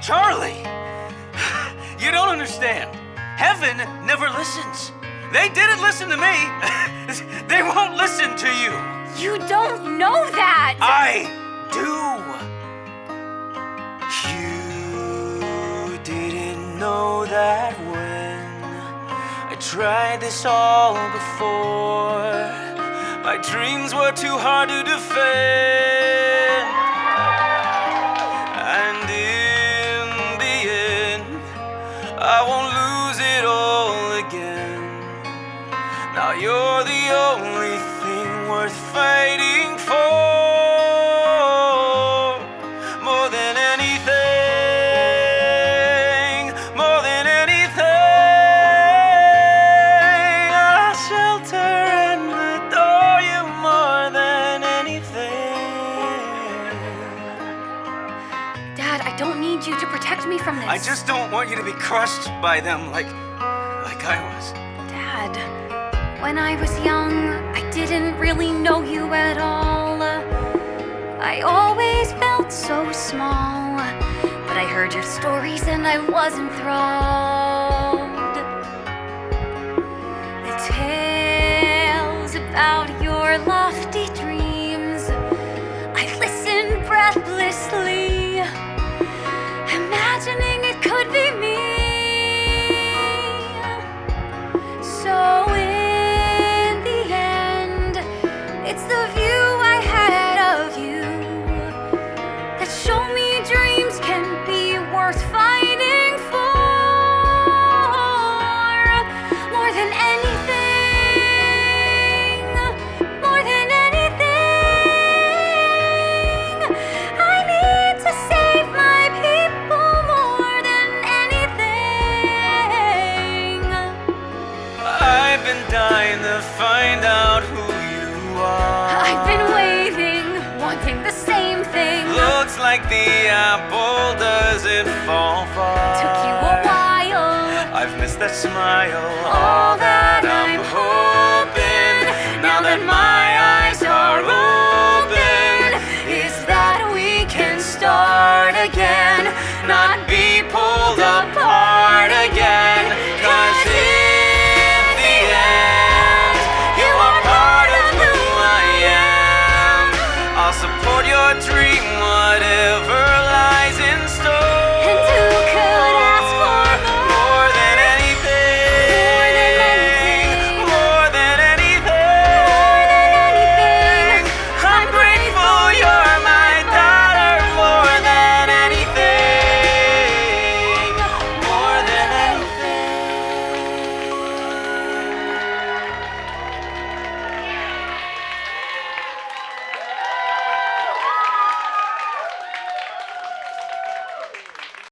Charlie, you don't understand. Heaven never listens. They didn't listen to me. They won't listen to you. You don't know that! I do. You didn't know that when I tried this all before. My dreams were too hard to defend. And in the end, I won't lose it all again. Now you're the only thing worth fighting for. More than anything, more than anything, I'll shelter and adore you more than anything. Dad, I don't need you to protect me from this. I just don't want you to be crushed by them like I was. Dad, when I was young, I didn't really know you at all. I always felt so small, but I heard your stories and I was enthralled. The tales about your lofty dreams, I listened breathlessly, imagining it could be me. So in the end, it's the view I had of you that show me dreams can be worth fighting for. More than anything, more than anything, I need to save my people more than anything. I've been dying to find out who you are. I've been waiting, wanting the same thing. Looks like the apple doesn't fall far. Took you a while. I've missed that smile, All that I'm